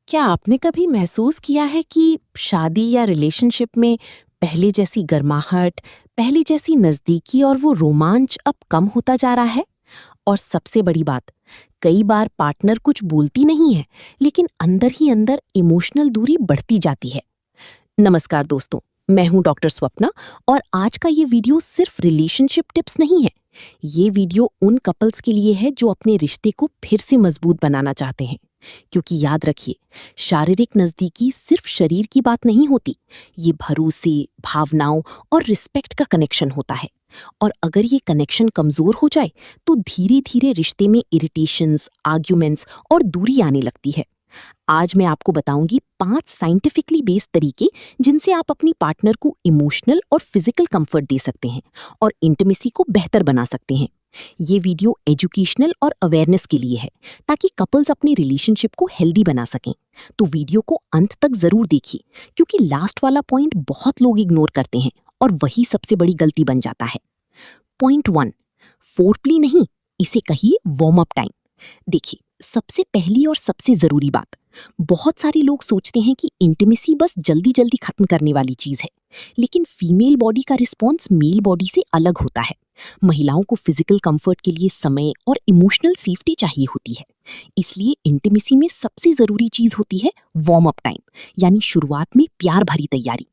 क्या आपने कभी महसूस किया है कि शादी या रिलेशनशिप में पहले जैसी गर्माहट, पहले जैसी नज़दीकी और वो रोमांच अब कम होता जा रहा है? और सबसे बड़ी बात, कई बार पार्टनर कुछ बोलती नहीं है, लेकिन अंदर ही अंदर इमोशनल दूरी बढ़ती जाती है। नमस्कार दोस्तों, मैं हूं डॉक्टर स्वप्ना और आज का ये वीडियो सिर्फ रिलेशनशिप टिप्स नहीं है। ये वीडियो उन कपल्स के लिए है जो अपने रिश्ते को फिर से मजबूत बनाना चाहते हैं। क्योंकि याद रखिए, शारीरिक नज़दीकी सिर्फ शरीर की बात नहीं होती, ये भरोसे, भावनाओं और रिस्पेक्ट का कनेक्शन होता है। और अगर ये कनेक्शन कमज़ोर हो जाए तो धीरे धीरे रिश्ते में इरिटेशंस, आर्ग्यूमेंट्स और दूरी आने लगती है। आज मैं आपको बताऊंगी 5 साइंटिफिकली बेस्ड तरीके जिनसे आप अपनी पार्टनर को इमोशनल और फिजिकल कंफर्ट दे सकते हैं और इंटीमेसी को बेहतर बना सकते हैं। ये वीडियो एजुकेशनल और अवेयरनेस के लिए है, ताकि कपल्स अपने रिलेशनशिप को हेल्दी बना सकें। तो वीडियो को अंत तक जरूर देखिए, क्योंकि लास्ट वाला पॉइंट बहुत लोग इग्नोर करते हैं और वही सबसे बड़ी गलती बन जाता है। पॉइंट 1, फोरप्ले नहीं, इसे कहिए वार्म अप टाइम। देखिए, सबसे पहली और सबसे जरूरी बात, बहुत सारे लोग सोचते हैं कि इंटीमेसी बस जल्दी जल्दी खत्म करने वाली चीज है, लेकिन फीमेल बॉडी का रिस्पॉन्स मेल बॉडी से अलग होता है। महिलाओं को फिजिकल कंफर्ट के लिए समय और इमोशनल सेफ्टी चाहिए होती है। इसलिए इंटीमेसी में सबसे जरूरी चीज होती है वार्म अप टाइम, यानी शुरुआत में प्यार भरी तैयारी।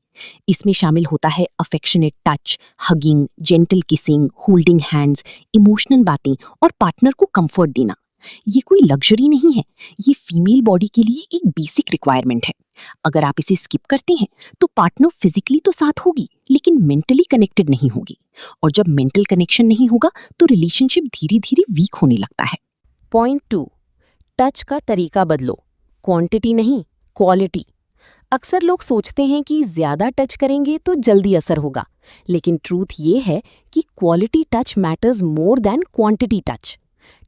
इसमें शामिल होता है affectionate touch, hugging, gentle kissing, holding hands, emotional बातें और पार्टनर को कंफर्ट देना। ये कोई लग्जरी नहीं है, ये फीमेल बॉडी के लिए एक बेसिक रिक्वायरमेंट है। अगर आप इसे स्किप करते हैं तो पार्टनर फिजिकली तो साथ होगी, लेकिन मेंटली कनेक्टेड नहीं होगी। और जब मेंटल कनेक्शन नहीं होगा तो रिलेशनशिप धीरे धीरे वीक होने लगता है। पॉइंट 2, टच का तरीका बदलो, क्वांटिटी नहीं, क्वालिटी। अक्सर लोग सोचते हैं कि ज्यादा टच करेंगे तो जल्दी असर होगा, लेकिन ट्रूथ ये है कि quality touch matters more than quantity touch.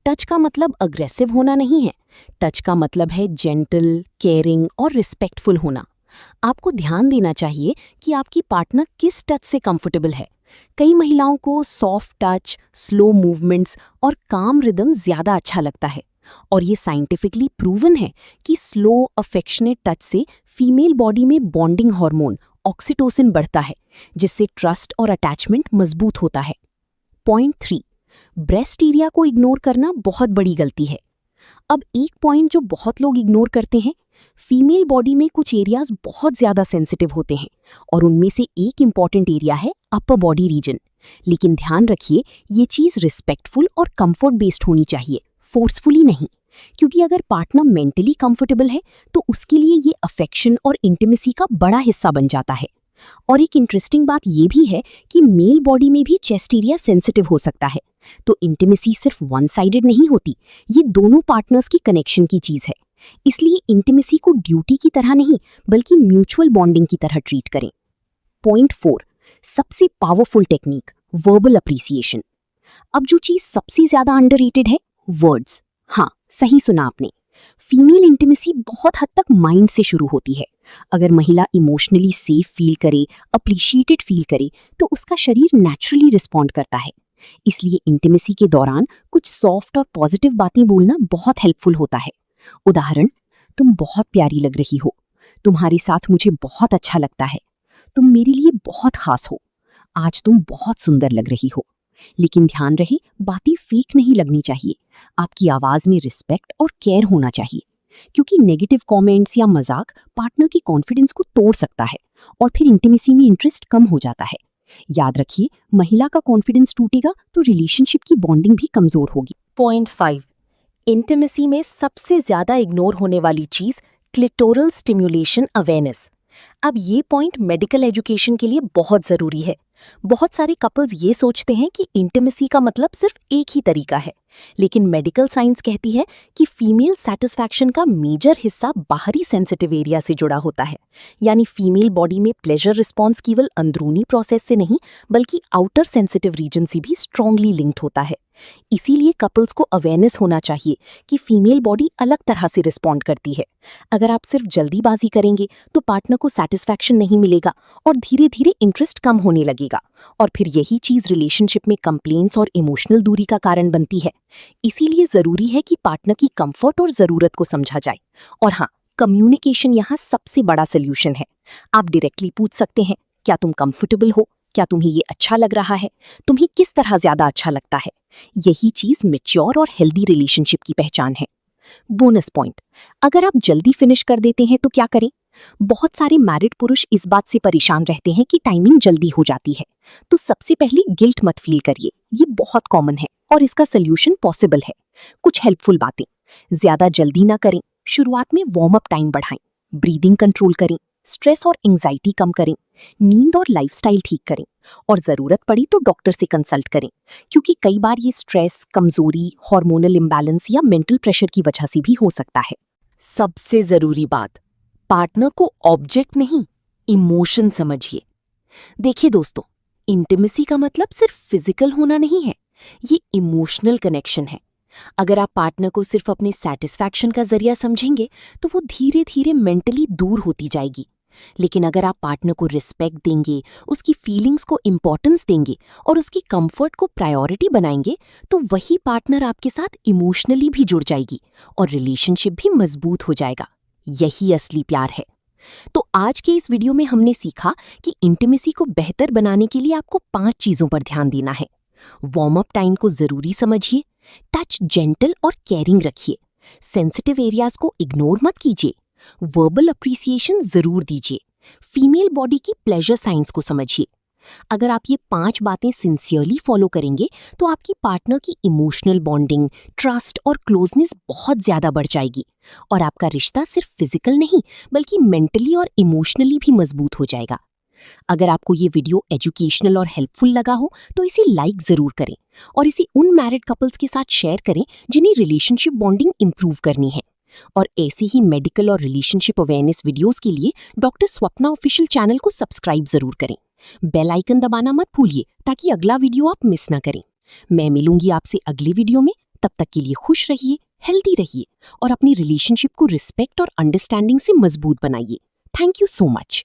Touch का मतलब अग्रेसिव होना नहीं है, टच का मतलब है जेंटल, केयरिंग और रिस्पेक्टफुल होना। आपको ध्यान देना चाहिए कि आपकी पार्टनर किस टच से कंफर्टेबल है। कई महिलाओं को सॉफ्ट टच, स्लो मूवमेंट्स और काम रिदम ज्यादा अच्छा लगता है, और ये साइंटिफिकली प्रूवन है कि स्लो अफेक्शनेट टच से फीमेल बॉडी में बॉन्डिंग हार्मोन ऑक्सीटोसिन बढ़ता है, जिससे ट्रस्ट और अटैचमेंट मजबूत होता है। पॉइंट 3, ब्रेस्ट एरिया को इग्नोर करना बहुत बड़ी गलती है। अब एक पॉइंट जो बहुत लोग इग्नोर करते हैं, फीमेल बॉडी में कुछ एरियाज बहुत ज्यादा सेंसिटिव होते हैं, और उनमें से एक इंपॉर्टेंट एरिया है अपर बॉडी रीजन। लेकिन ध्यान रखिए, ये चीज रिस्पेक्टफुल और कंफर्ट बेस्ड होनी चाहिए, फोर्सफुली नहीं। क्योंकि अगर पार्टनर मेंटली कंफर्टेबल है तो उसके लिए ये अफेक्शन और इंटीमेसी का बड़ा हिस्सा बन जाता है। और एक इंटरेस्टिंग बात यह भी है कि मेल बॉडी में भी चेस्ट एरिया सेंसिटिव हो सकता है, तो इंटीमेसी सिर्फ वन साइडेड नहीं होती, ये दोनों पार्टनर्स की कनेक्शन की चीज है। इसलिए इंटीमेसी को ड्यूटी की तरह नहीं, बल्कि म्यूचुअल बॉन्डिंग की तरह ट्रीट करें। पॉइंट 4, सबसे पावरफुल टेक्निक, वर्बल अप्रिसिएशन। अब जो चीज सबसे ज्यादा अंडररेटेड है, वर्ड्स। हाँ, सही सुना आपने। फीमेल इंटीमेसी बहुत हद तक माइंड से शुरू होती है। अगर महिला इमोशनली सेफ फील करे, अप्रिशिएटेड फील करे, तो उसका शरीर नेचुरली रिस्पॉन्ड करता है। इसलिए इंटीमेसी के दौरान कुछ सॉफ्ट और पॉजिटिव बातें बोलना बहुत हेल्पफुल होता है। उदाहरण, तुम बहुत प्यारी लग रही हो, तुम्हारे साथ मुझे बहुत अच्छा लगता है, तुम मेरे लिए बहुत खास हो, आज तुम बहुत सुंदर लग रही हो। लेकिन ध्यान रहे, बातें फेक नहीं लगनी चाहिए। आपकी आवाज में रिस्पेक्ट और केयर होना चाहिए, क्योंकि नेगेटिव कमेंट्स या मजाक पार्टनर की कॉन्फिडेंस को तोड़ सकता है और फिर इंटीमेसी में इंटरेस्ट कम हो जाता है। याद रखिए, महिला का कॉन्फिडेंस टूटेगा तो रिलेशनशिप की बॉन्डिंग भी कमजोर होगी। पॉइंट 5, इंटीमेसी में सबसे ज्यादा इग्नोर होने वाली चीज, क्लिटोरल स्टिम्युलेशन अवेयरनेस। अब ये पॉइंट मेडिकल एजुकेशन के लिए बहुत जरूरी है। बहुत सारे कपल्स ये सोचते हैं कि इंटीमेसी का मतलब सिर्फ एक ही तरीका है, लेकिन मेडिकल साइंस कहती है कि फीमेल सैटिस्फैक्शन का मेजर हिस्सा बाहरी सेंसिटिव एरिया से जुड़ा होता है। यानी फीमेल बॉडी में प्लेजर रिस्पॉन्स केवल अंदरूनी प्रोसेस से नहीं, बल्कि आउटर सेंसिटिव रीजन से भी स्ट्रांगली लिंक्ड होता है। इसीलिए कपल्स को अवेयरनेस होना चाहिए कि फीमेल बॉडी अलग तरह से रिस्पॉन्ड करती है। अगर आप सिर्फ जल्दीबाजी करेंगे तो पार्टनर को सैटिस्फैक्शन नहीं मिलेगा और धीरे धीरे इंटरेस्ट कम होने लगेगा, और फिर यही चीज रिलेशनशिप में कंप्लेंट्स और इमोशनल दूरी का कारण बनती है। इसीलिए जरूरी है कि पार्टनर की कंफर्ट और जरूरत को समझा जाए। और हाँ, कम्युनिकेशन यहाँ सबसे बड़ा सोल्यूशन है। आप डायरेक्टली पूछ सकते हैं, क्या तुम कंफर्टेबल हो, क्या तुम्हें ये अच्छा लग रहा है, तुम्हें किस तरह ज्यादा अच्छा लगता है। यही चीज मैच्योर और हेल्दी रिलेशनशिप की पहचान है। बोनस पॉइंट, अगर आप जल्दी फिनिश कर देते हैं तो क्या करें? बहुत सारे मैरिड पुरुष इस बात से परेशान रहते हैं कि टाइमिंग जल्दी हो जाती है। तो सबसे पहले गिल्ट मत फील करिए, ये बहुत कॉमन है और इसका सोल्यूशन पॉसिबल है। कुछ हेल्पफुल बातें, ज्यादा जल्दी ना करें, शुरुआत में वार्म अप टाइम बढ़ाएं, ब्रीदिंग कंट्रोल करें, स्ट्रेस और एंजाइटी कम करें, नींद और लाइफस्टाइल ठीक करें, और जरूरत पड़ी तो डॉक्टर से कंसल्ट करें, क्योंकि कई बार ये स्ट्रेस, कमजोरी, हार्मोनल इम्बैलेंस या मेंटल प्रेशर की वजह से भी हो सकता है। सबसे जरूरी बात, पार्टनर को ऑब्जेक्ट नहीं, इमोशन समझिए। देखिए दोस्तों, इंटीमेसी का मतलब सिर्फ फिजिकल होना नहीं है, ये इमोशनल कनेक्शन है। अगर आप पार्टनर को सिर्फ अपने सेटिस्फैक्शन का जरिया समझेंगे तो वो धीरे धीरे मेंटली दूर होती जाएगी। लेकिन अगर आप पार्टनर को रिस्पेक्ट देंगे, उसकी फीलिंग्स को इंपॉर्टेंस देंगे और उसकी कंफर्ट को प्रायोरिटी बनाएंगे, तो वही पार्टनर आपके साथ इमोशनली भी जुड़ जाएगी और रिलेशनशिप भी मजबूत हो जाएगा। यही असली प्यार है। तो आज के इस वीडियो में हमने सीखा कि इंटीमेसी को बेहतर बनाने के लिए आपको 5 चीजों पर ध्यान देना है। वार्म अप टाइम को जरूरी समझिए, टच जेंटल और केयरिंग रखिए, सेंसिटिव एरियाज को इग्नोर मत कीजिए, वर्बल अप्रिसिएशन जरूर दीजिए, फीमेल बॉडी की प्लेजर साइंस को समझिए। अगर आप ये 5 बातें सिंसियरली फॉलो करेंगे तो आपकी पार्टनर की इमोशनल बॉन्डिंग, ट्रस्ट और क्लोजनेस बहुत ज्यादा बढ़ जाएगी और आपका रिश्ता सिर्फ फिजिकल नहीं बल्कि मेंटली और इमोशनली भी मजबूत हो जाएगा। अगर आपको ये वीडियो एजुकेशनल और हेल्पफुल लगा हो तो इसे लाइक जरूर करें और इसे उन मैरिड कपल्स के साथ शेयर करें जिन्हें रिलेशनशिप बॉन्डिंग इंप्रूव करनी है। और ऐसे ही मेडिकल और रिलेशनशिप अवेयरनेस वीडियोस के लिए डॉक्टर स्वप्ना ऑफिशियल चैनल को सब्सक्राइब जरूर करें। बेल आइकन दबाना मत भूलिए ताकि अगला वीडियो आप मिस ना करें। मैं मिलूंगी आपसे अगले वीडियो में, तब तक के लिए खुश रहिए, हेल्दी रहिए और अपनी रिलेशनशिप को रिस्पेक्ट और अंडरस्टैंडिंग से मजबूत बनाइए। Thank you so much.